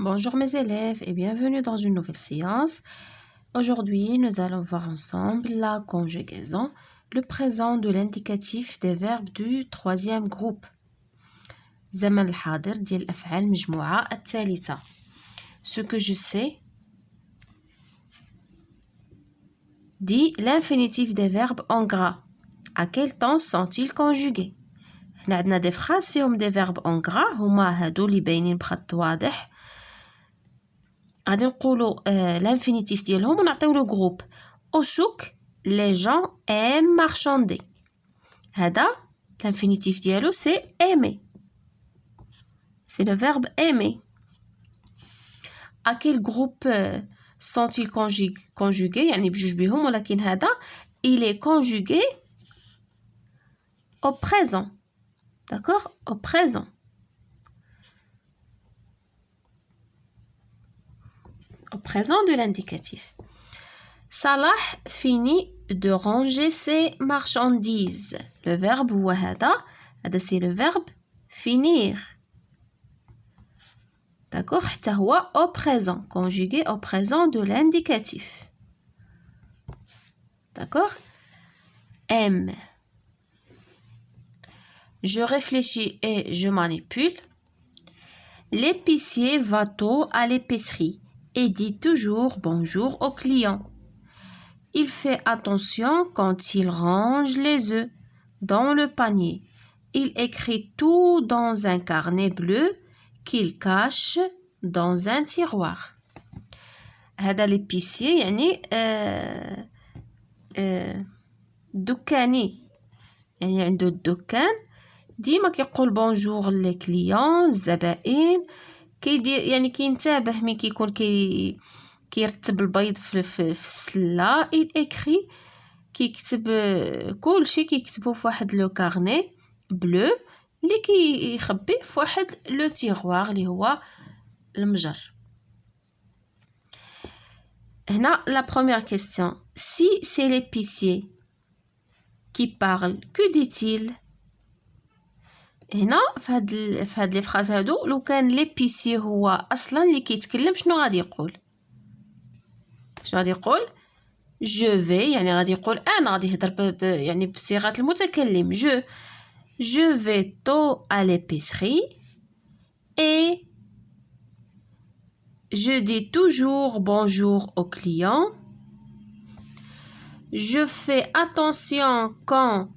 Bonjour mes élèves et bienvenue dans une nouvelle séance. Aujourd'hui, nous allons voir ensemble la conjugaison, le présent de l'indicatif des verbes du troisième groupe. زمن الحاضر ديال الأفعال المجموعة الثالثة. Ce que je sais dit l'infinitif des verbes en gras. À quel temps sont-ils conjugués؟ هنا عندنا des phrases فيهم des verbes en gras هما هادو اللي باينين بخط واضح. غادي نقولوا l'infinitif ديالهم ونعطيو لو groupe. Au souk, les gens aiment marchander. هذا l'infinitif ديالو c'est aimer. C'est le verbe aimer. À quel groupe sont-ils conjugués؟ يعني بجوج بهم ولكن هذا il est conjugué au présent. D'accord? Au présent. Au présent de l'indicatif. Salah finit de ranger ses marchandises. Le verbe هو هذا c'est le verbe finir. D'accord? حتى هو au présent, conjugué au présent de l'indicatif. D'accord? Aime. Je réfléchis et je manipule. L'épicier va tôt à l'épicerie et dit toujours bonjour aux clients. Il fait attention quand il range les œufs dans le panier. Il écrit tout dans un carnet bleu qu'il cache dans un tiroir. هذا l'épicier يعني دكاني يعني عنده الدكان ديما كيقول بونجور لي كليون الزبائن كيدير يعني كينتبه ملي كيكون كيرتب البيض في السله il écrit كيكتب كلشي كيكتبو في واحد لو كارني بلو اللي كيخبيه في واحد لو تيغوار اللي هو المجر. هنا la première question. Si c'est l'épicier qui parle, que dit-il؟ هنا في هاد لي فراز هادو لو كان ليبيسي هو اصلا اللي كيتكلم شنو غادي يقول؟ جو في يعني غادي يقول انا غادي يهضر يعني بصيغه المتكلم. je vais tôt à l'épicerie et je dis toujours bonjour aux clients. Je fais attention quand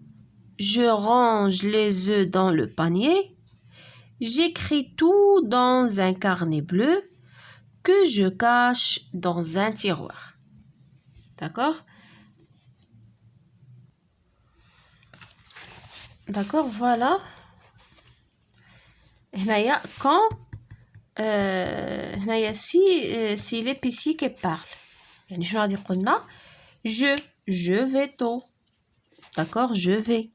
je range les œufs dans le panier. J'écris tout dans un carnet bleu que je cache dans un tiroir. D'accord? D'accord, voilà. هنايا quand هنايا si l'épicier qui parle. يعني شنو غادي يقولنا؟ je vais tôt. D'accord, je vais.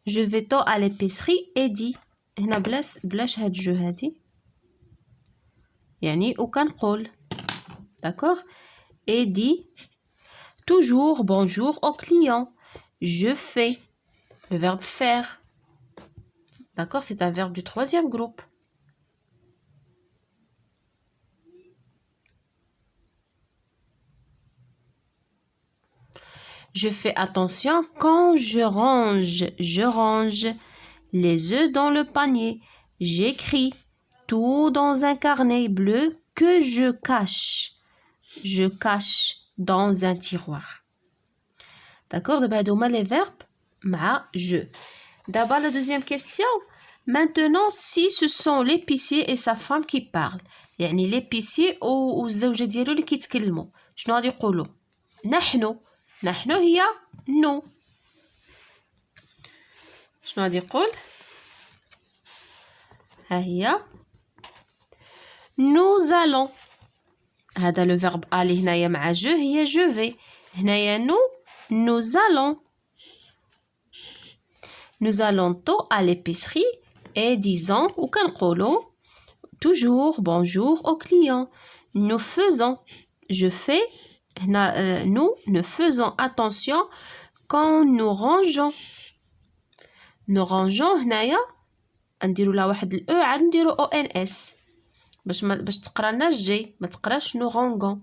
Je vais tôt à l'épicerie et dit. هنا بلاش هاد جو هادي يعني وكنقول. D'accord? Et dit toujours bonjour aux clients. Je fais. Le verbe faire. D'accord? C'est un verbe du troisième groupe. Je fais attention quand je range les œufs dans le panier. J'écris tout dans un carnet bleu que je cache dans un tiroir. D'accord? D'abord, هادوما les verbes مع je. D'abord, la deuxième question. Maintenant, si ce sont l'épicier et sa femme qui parlent. يعني l'épicier والزوجة ديالو اللي كيتكلموا. شنو غادي يقولوا؟ نحن هي nous. شنو غادي يقول؟ ها هي nous allons. هذا le verbe aller هنايا مع je هي je vais. هنايا nous allons. Nous allons tôt à l'épicerie et disons وكنقولوا toujours bonjour aux clients. Nous faisons. Je fais. Nous ne faisons attention quand nous rangeons. Nous rangeons هنايا نديرو لها واحد الاو عاد نديرو او ان اس باش تقرا لنا الجي ما تقراش nous rangons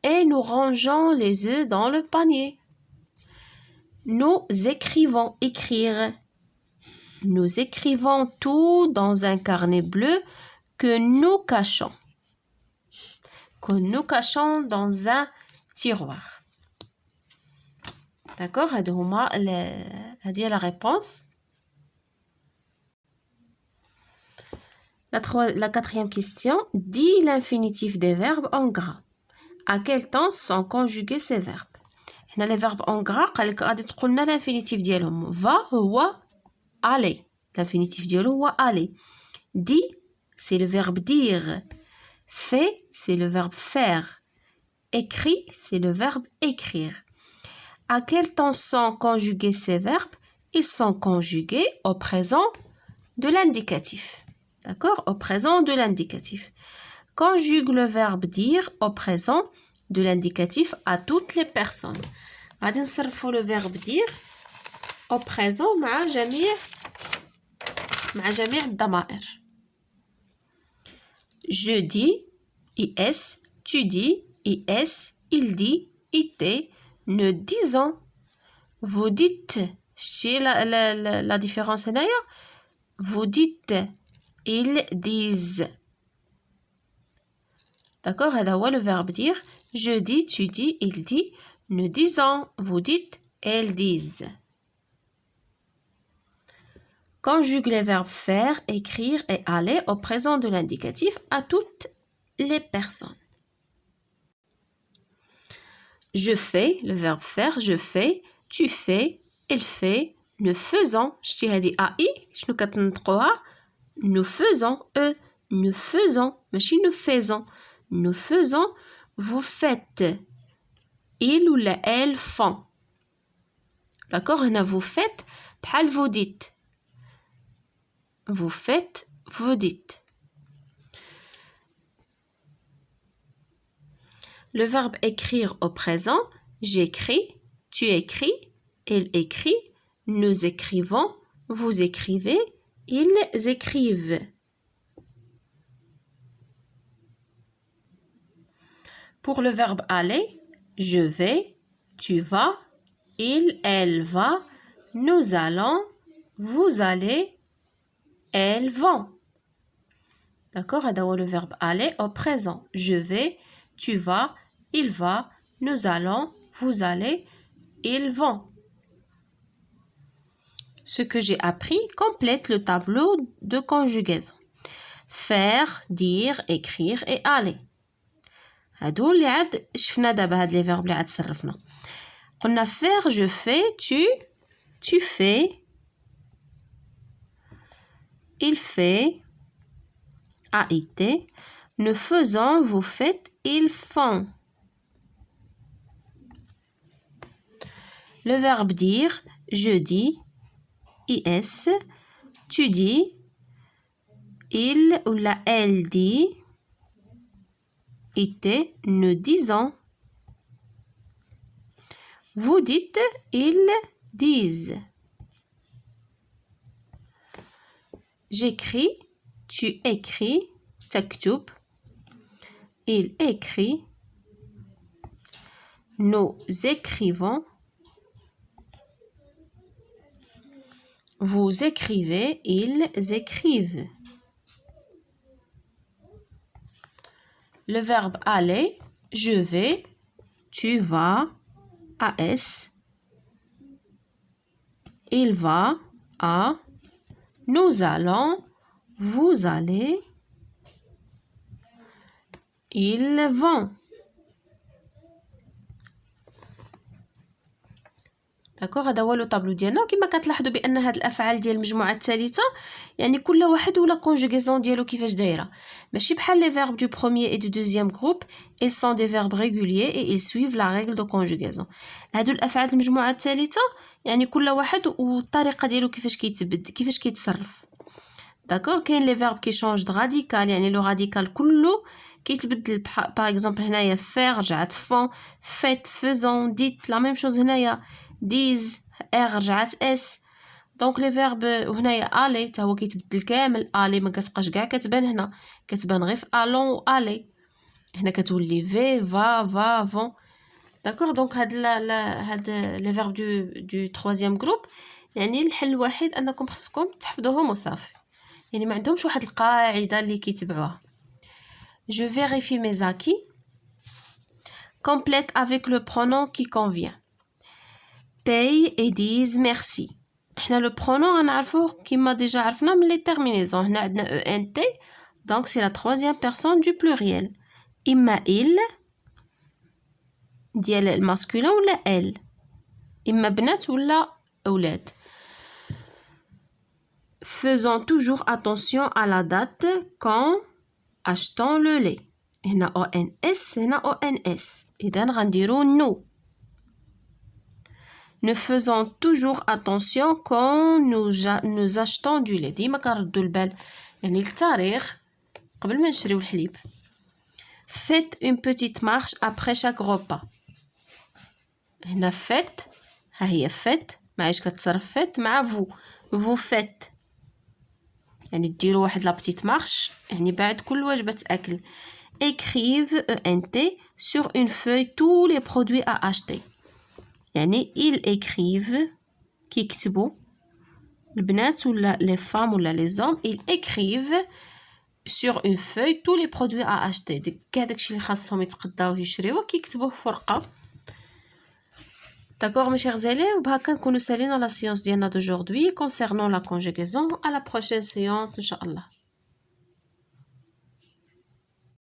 et nous rangeons les œufs dans le panier. Nous écrivons écrire. Nous écrivons tout dans un carnet bleu que nous cachons. Que nous cachons dans un tiroir. D'accord? هذه la réponse. La quatrième question. Dis l'infinitif des verbes en gras. À quel temps sont conjugués ces verbes? هنا les verbes en gras قالك غادي تقول لنا l'infinitif ديالهم. Va هو aller. L'infinitif ديالو هو aller. Dis, c'est le verbe dire. Fais, c'est le verbe faire. Écris, c'est le verbe écrire. À quel temps sont conjugués ces verbes? Ils sont conjugués au présent de l'indicatif. D'accord? Au présent de l'indicatif. Conjugue le verbe dire au présent de l'indicatif à toutes les personnes. غادي نصرفوا le verbe dire au présent مع جميع الضمائر. Je dis, IS, tu dis, IS, il dit, IT, ne disons. Vous dites, c'est la différence هنايا. Vous dites, ils disent. D'accord, هذا هو le verbe dire. Je dis, tu dis, il dit, nous disons, vous dites, elles disent. Conjugue les verbes faire, écrire et aller au présent de l'indicatif à toutes les personnes. Je fais, le verbe faire, je fais, tu fais, elle fait, nous faisons, شتي هذه AI, شنو كتنطقوها؟ Nous faisons, nous faisons, ماشي nous faisons. Nous faisons, vous faites. Il ou la elle font. D'accord, هنا vous faites بحال vous dites. Vous faites, vous dites. Le verbe écrire au présent, j'écris, tu écris, elle écrit, nous écrivons, vous écrivez, ils écrivent. Pour le verbe aller, je vais, tu vas, il, elle va, nous allons, vous allez, elles vont. D'accord? هذا هو le verbe aller au présent. Je vais, tu vas, il va, nous allons, vous allez, ils vont. Ce que j'ai appris complète le tableau de conjugaison. Faire, dire, écrire et aller. هادو اللي عاد شفنا دابا هاد لي فيرب اللي عاد صرفنا. قلنا faire, je fais, tu fais, il fait, AIT, nous faisons, vous faites, ils font. Le verbe dire, je dis, IS, tu dis, il ou la elle dit, IT, nous disons. Vous dites, ils disent. J'écris, tu écris, تكتب, il écrit, nous écrivons, vous écrivez, ils écrivent. Le verbe aller, je vais, tu vas, AS, il va, A, nous allons, vous allez, ils vont. داكوغ هذا هو لو طابلو ديالنا. وكما كتلاحظوا بان هاد الافعال ديال المجموعه الثالثه يعني كل واحد ولا كونجوغيزون ديالو كيفاش دايره ماشي بحال لي فيرب دو بروميير اي دو دوزيام جروب. ils sont des verbes réguliers et ils suivent la règle de conjugaison. هادو الافعال المجموعه الثالثه يعني كل واحد والطريقه ديالو كيفاش كيتبد كيفاش كيتصرف. داكوغ كاين لي فيرب كي شونج د راديكال يعني لو راديكال كله كيتبدل. باغ اكزومبل هنايا فير رجعت فون، فيت فيزون، ديت لا ميم شوز. هنايا ديز ار رجعت اس. دونك لي فيرب هنايا الي حتى هو كيتبدل كامل، الي ما كتبقاش كاع كتبان هنا، كتبان غير في الون و الي. هنا كتولي في فا فون. داكوغ دونك هاد لي فيرب دو تروازيام جروب يعني الحل الوحيد انكم خصكم تحفظوهم وصافي، يعني ما عندهمش واحد القاعده اللي كيتبعوها. je vérifie mes acquis complète avec le pronom qui convient paye et dise merci. حنا لو pronom غنعرفوه كيما ديجا عرفنا من لي تيرمينيزون. هنا عندنا ent donc c'est la troisième personne du pluriel، اما il ديال الماسكولين ولا elle، اما بنات ولا اولاد. faisons toujours attention à la date quand achetons le lait. هنا ons هنا ons، اذا غنديرو nous. Nous faisons toujours attention quand nous achetons du lait. ديما كنردو البال يعني التاريخ قبل ما نشريو الحليب. Faites une petite marche après chaque repas. هنا faites ها هي faites معايش كتصرف faites مع vous faites يعني ديروا واحد لا بتيت مارش يعني بعد كل وجبة أكل. Écrive ENT sur une feuille tous les produits à acheter. يعني ils écrivent كيكتبوا البنات ولا les femmes ولا les hommes ils écrivent sur une feuille tous les produits à acheter. كاع داكشي اللي خاصهم يتقداوه يشريوه كيكتبوه في ورقة. D'accord mes chers élèves, بهكا نكونوا سالينا la séance ديالنا d'aujourd'hui concernant la conjugaison. À la prochaine séance, Inch'Allah.